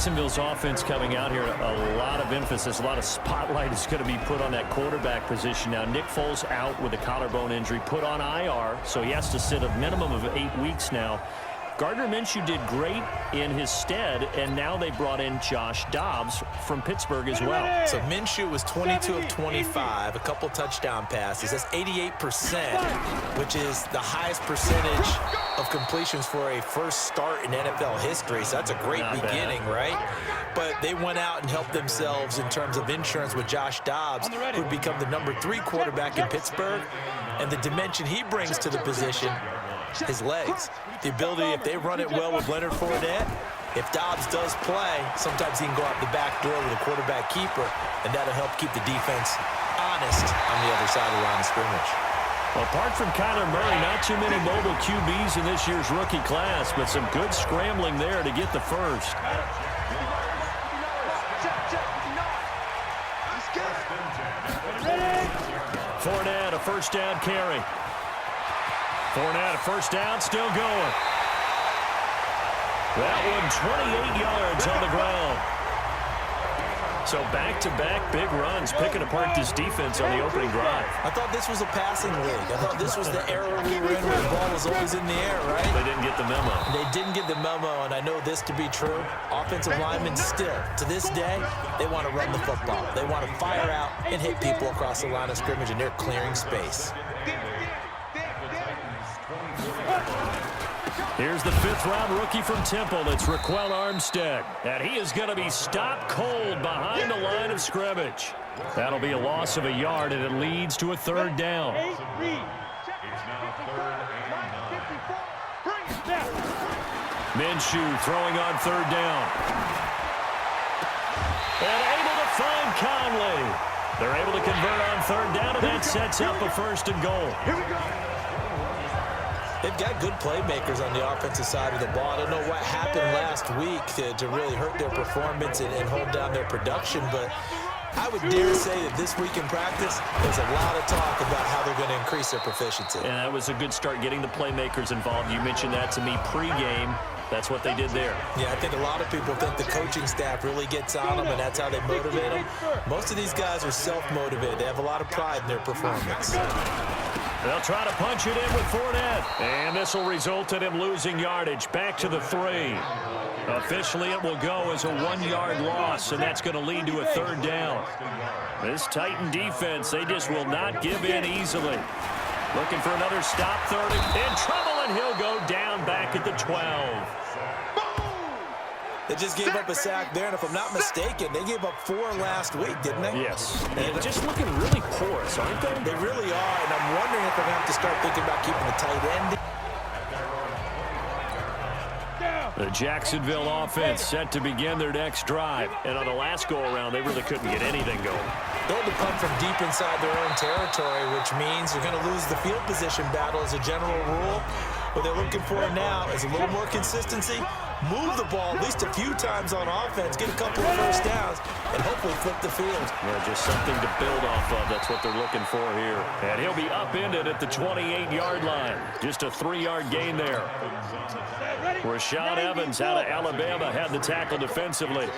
Jacksonville's offense coming out here, a lot of emphasis, a lot of spotlight is going to be put on that quarterback position. Now, Nick Foles out with a collarbone injury, put on IR, so he has to sit a minimum of 8 weeks now. Gardner Minshew did great in his stead, and now they brought in Josh Dobbs from Pittsburgh as well. So Minshew was 22 of 25, a couple touchdown passes. That's 88%, which is the highest percentage of completions for a first start in NFL history. So that's a great beginning, right? But they went out and helped themselves in terms of insurance with Josh Dobbs, who would become the #3 quarterback in Pittsburgh. And the dimension he brings to the position, his legs. The ability, if they run it well with Leonard Fournette, if Dobbs does play, sometimes he can go out the back door with a quarterback keeper, and that'll help keep the defense honest on the other side of the line of scrimmage. Well, apart from Kyler Murray, not too many mobile QBs in this year's rookie class, but some good scrambling there to get the first. Fournette, a first down carry. Fournette, a first down, still going. That one, 28 yards on the ground. So back-to-back big runs, picking apart this defense on the opening drive. I thought this was a passing league. I thought this was the era we were in where the ball was always in the air, right? They didn't get the memo. They didn't get the memo, and I know this to be true. Offensive linemen still, to this day, they want to run the football. They want to fire out and hit people across the line of scrimmage, and they're clearing space. Here's the 5th-round rookie from Temple. It's Raquel Armstead. And he is going to be stopped cold behind the line of scrimmage. That'll be a loss of a yard, and it leads to a 3rd down. Minshew throwing on 3rd down. And able to find Conley. They're able to convert on 3rd down, and that sets up a 1st and goal. Here we go. They've got good playmakers on the offensive side of the ball. I don't know what happened last week to really hurt their performance and hold down their production, but I would dare say that this week in practice, there's a lot of talk about how they're going to increase their proficiency. And that was a good start, getting the playmakers involved. You mentioned that to me pregame. That's what they did there. Yeah, I think a lot of people think the coaching staff really gets on them, and that's how they motivate them. Most of these guys are self-motivated. They have a lot of pride in their performance. They'll try to punch it in with Fournette. And this will result in him losing yardage. Back to the 3. Officially, it will go as a 1-yard loss, and that's going to lead to a 3rd down. This Titan defense, they just will not give in easily. Looking for another stop, 3rd, in trouble, and he'll go down back at the 12. They just gave up a sack there, and if I'm not mistaken, they gave up 4 last week, didn't they? Yes. And just looking really porous, aren't they? They really are, and I'm wondering if they're going to have to start thinking about keeping the tight end. The Jacksonville offense set to begin their next drive. And on the last go-around, they really couldn't get anything going. They had to punt from deep inside their own territory, which means they're going to lose the field position battle as a general rule. What they're looking for now is a little more consistency, move the ball at least a few times on offense, get a couple of first downs, and hopefully flip the field. Yeah, just something to build off of. That's what they're looking for here. And he'll be upended at the 28-yard line. Just a 3-yard gain there. Rashaan Evans out of Alabama had the tackle defensively.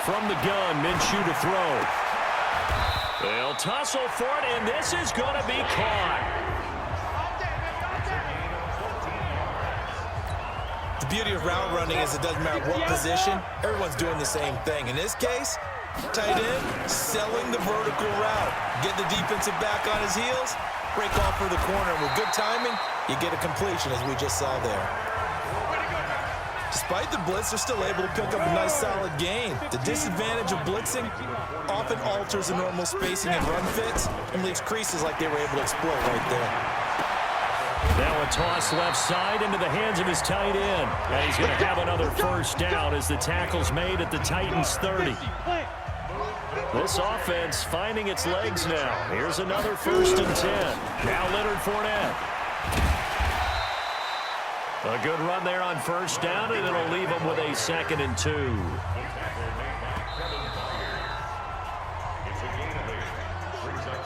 From the gun, Minshew to throw. They'll tussle for it, and this is going to be caught. The beauty of route running is it doesn't matter what position, everyone's doing the same thing. In this case, tight end selling the vertical route. Get the defensive back on his heels, break off for the corner. With good timing, you get a completion, as we just saw there. Despite the blitz, they're still able to pick up a nice solid gain. The disadvantage of blitzing often alters the normal spacing and run fits and leaves creases like they were able to exploit right there. Now a toss left side into the hands of his tight end. And he's going to have another first down as the tackle's made at the Titans' 30. This offense finding its legs now. Here's another 1st and 10. Now Leonard Fournette. A good run there on 1st down, and it'll leave him with a 2nd and 2.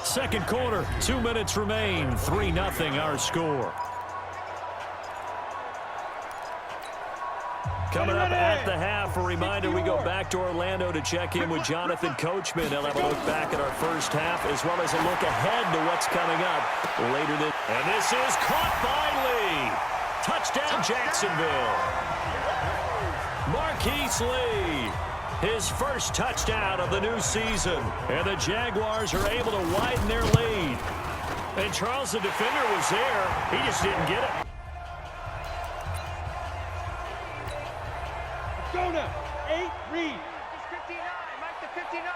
Second quarter, 2 minutes remain. 3-0 our score. Coming off, a reminder we go back to Orlando to check in with Jonathan Coachman. He'll have a look back at our first half as well as a look ahead to what's coming up later this. And this is caught by Lee. Touchdown, Jacksonville. Marquise Lee, his first touchdown of the new season. And the Jaguars are able to widen their lead. And Charles, the defender, was there. He just didn't get it. Go now. 8, read. It's 59. Mike the 59.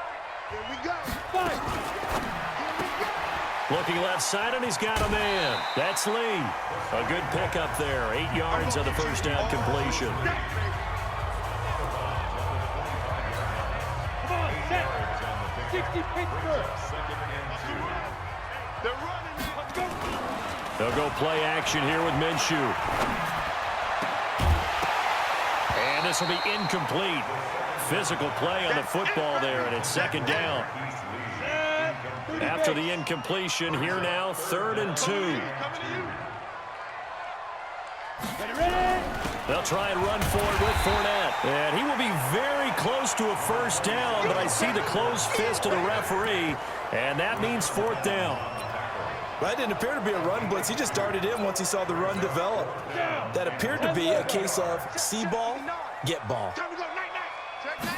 Here we go. 5. Looking left side, and he's got a man. That's Lee. A good pickup there. 8 yards on the first down completion. Come on, set. 60 Pittsburgh. They're running. Let's go. They'll go play action here with Minshew. And this will be incomplete. Physical play on the football there, and it's second down. After the incompletion, here now, 3rd and 2. They'll try and run forward with Fournette. And he will be very close to a first down, but I see the closed fist of the referee, and that means 4th down. Well, that didn't appear to be a run blitz. He just darted in once he saw the run develop. That appeared to be a case of see ball, get ball.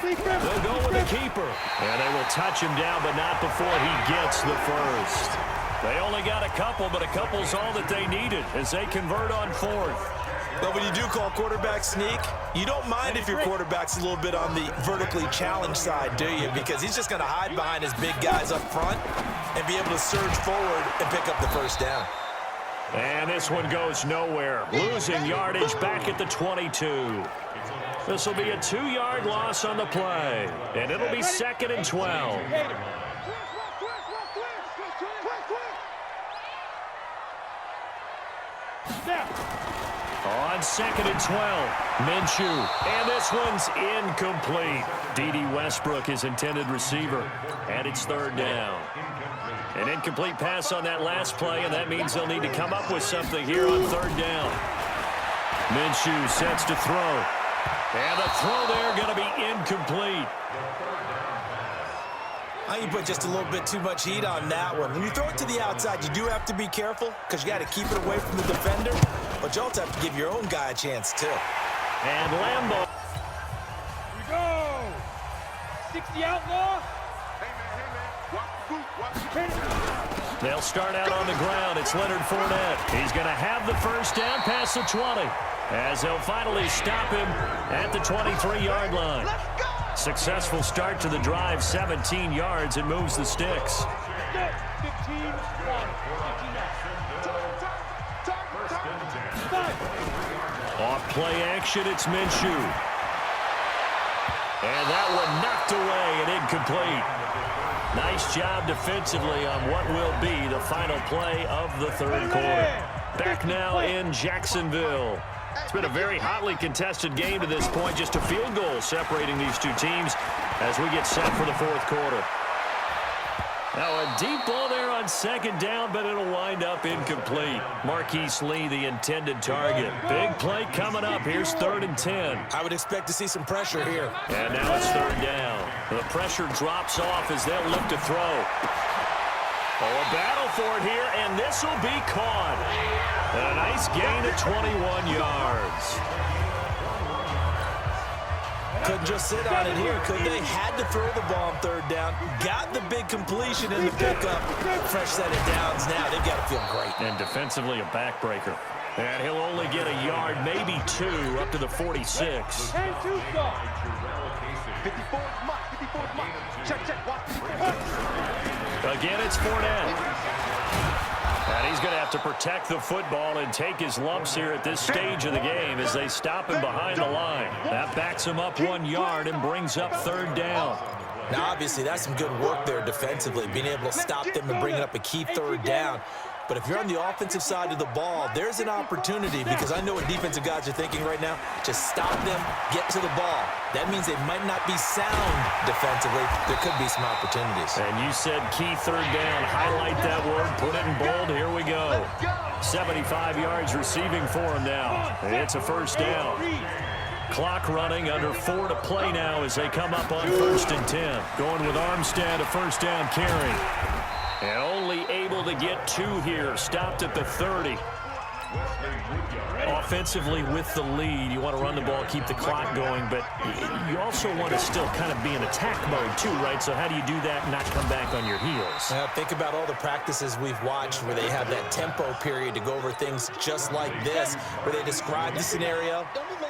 They'll go with the keeper. And they will touch him down, but not before he gets the first. They only got a couple, but a couple's all that they needed as they convert on 4th. But when you do call quarterback sneak, you don't mind if your quarterback's a little bit on the vertically challenged side, do you? Because he's just going to hide behind his big guys up front and be able to surge forward and pick up the first down. And this one goes nowhere. Losing yardage back at the 22. This will be a 2-yard loss on the play. And it'll be 2nd and 12. On 2nd and 12, Minshew. And this one's incomplete. D.D. Westbrook, his intended receiver. And it's 3rd down. An incomplete pass on that last play, and that means they'll need to come up with something here on 3rd down. Minshew sets to throw. And the throw there going to be incomplete. I think you put just a little bit too much heat on that one. When you throw it to the outside, you do have to be careful because you got to keep it away from the defender, but you also have to give your own guy a chance too. And Lambo. Here we go. 60 outlaw. They'll start out on the ground. It's Leonard Fournette. He's going to have the first down past the 20 as they'll finally stop him at the 23-yard line. Successful start to the drive, 17 yards, and moves the sticks. 15, 1, 59. Off play action, it's Minshew. And that one knocked away and incomplete. Nice job defensively on what will be the final play of the 3rd quarter. Back now in Jacksonville. It's been a very hotly contested game to this point. Just a field goal separating these two teams as we get set for the 4th quarter. Now a deep ball there on 2nd down, but it'll wind up incomplete. Marquise Lee, the intended target. Big play coming up. Here's 3rd and 10. I would expect to see some pressure here. And now it's 3rd down. The pressure drops off as they'll look to throw. Oh, a battle for it here, and this will be caught. And a nice gain of 21 yards. Couldn't just sit on it here, could they? Had to throw the ball on 3rd down. Got the big completion in the pickup. Fresh set of downs now. They've got to feel great. And defensively, a backbreaker. And he'll only get a yard, maybe 2, up to the 46. 10-2 stop. 54's Mike. 54's Mike. Check. Watch. Again, it's Fournette. And he's going to have to protect the football and take his lumps here at this stage of the game as they stop him behind the line. That backs him up 1 yard and brings up 3rd down. Now, obviously, that's some good work there defensively, being able to stop them and bringing up a key 3rd down. But if you're on the offensive side of the ball, there's an opportunity because I know what defensive guys are thinking right now. Just stop them, get to the ball. That means they might not be sound defensively. There could be some opportunities. And you said key 3rd down. Highlight that word. Put it in bold. Here we go. 75 yards receiving for him now. And it's a first down. Clock running, under 4 to play now as they come up on 1st and 10. Going with Armstead, a first down carry. And only able to get 2 here. Stopped at the 30. Offensively with the lead, you want to run the ball, keep the clock going, but you also want to still kind of be in attack mode too, right? So how do you do that and not come back on your heels? Think about all the practices we've watched where they have that tempo period to go over things just like this, where they describe the scenario,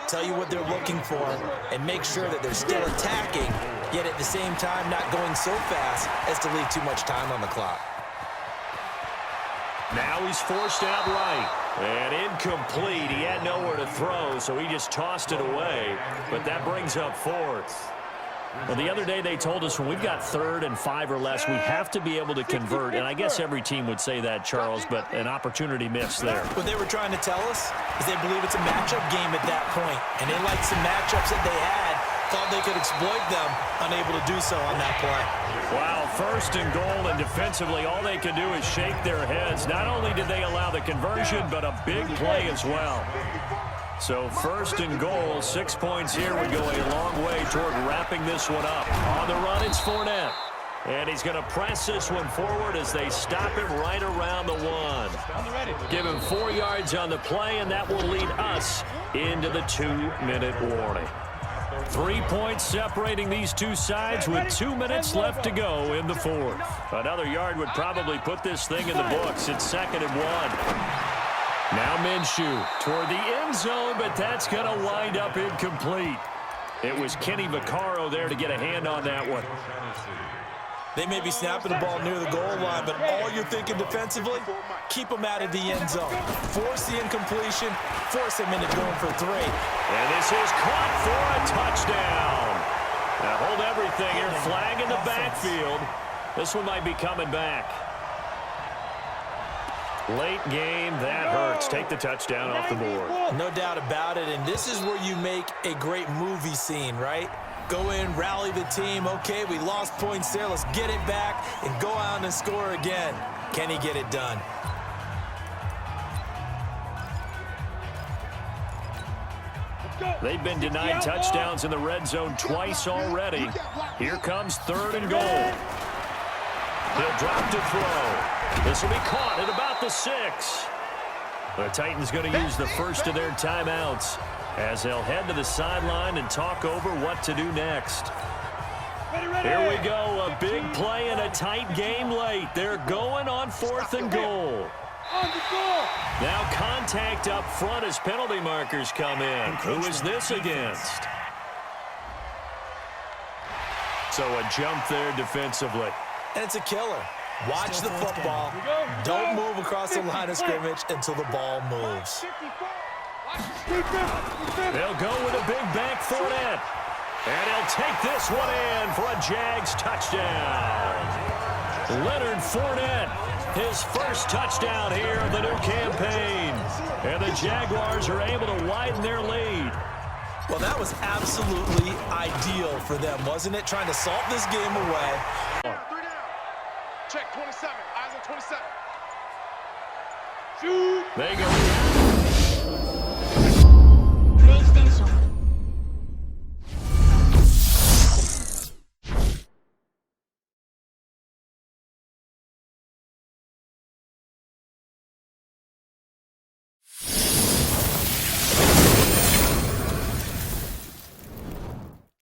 tell you what they're looking for, and make sure that they're still attacking, yet at the same time not going so fast as to leave too much time on the clock. Now he's forced out right. And incomplete. He had nowhere to throw, so he just tossed it away. But that brings up 4th. Well, the other day they told us when we've got 3rd and 5 or less, we have to be able to convert. And I guess every team would say that, Charles, but an opportunity missed there. What they were trying to tell us is they believe it's a matchup game at that point. And they liked some matchups that they had, thought they could exploit them, unable to do so on that play. Wow, 1st and goal, and defensively all they could do is shake their heads. Not only did they allow the conversion, but a big play as well. So 1st and goal, 6 points here would go a long way toward wrapping this one up. On the run, it's Fournette. And he's going to press this one forward as they stop him right around the 1. Give him 4 yards on the play, and that will lead us into the 2-minute warning. 3 points separating these two sides with 2 minutes left to go in the 4th. Another yard would probably put this thing in the books. It's 2nd and 1. Now Minshew toward the end zone, but that's going to wind up incomplete. It was Kenny Vaccaro there to get a hand on that one. They may be snapping the ball near the goal line, but all you're thinking defensively, keep them out of the end zone. Force the incompletion, force them into going for 3. And this is caught for a touchdown. Now hold everything here. Flag in the backfield. This one might be coming back. Late game, that hurts. Take the touchdown off the board. No doubt about it, and this is where you make a great movie scene, right? Go in, rally the team. Okay, we lost points there. Let's get it back and go out and score again. Can he get it done? They've been denied touchdowns in the red zone twice already. Here comes 3rd and goal. He'll drop to throw. This will be caught at about the 6. The Titans going to use the first of their timeouts as they'll head to the sideline and talk over what to do next. Here we go, a big play and a tight game late. They're going on 4th and goal. Now contact up front as penalty markers come in. Who is this against? So a jump there defensively. And it's a killer. Watch the football. Don't move across the line of scrimmage until the ball moves. They'll go with a big back Fournette. And he'll take this one in for a Jags touchdown. Leonard Fournette, his first touchdown here of the new campaign. And the Jaguars are able to widen their lead. Well, that was absolutely ideal for them, wasn't it? Trying to salt this game away. 3 down. Check 27. Eyes on 27. They go.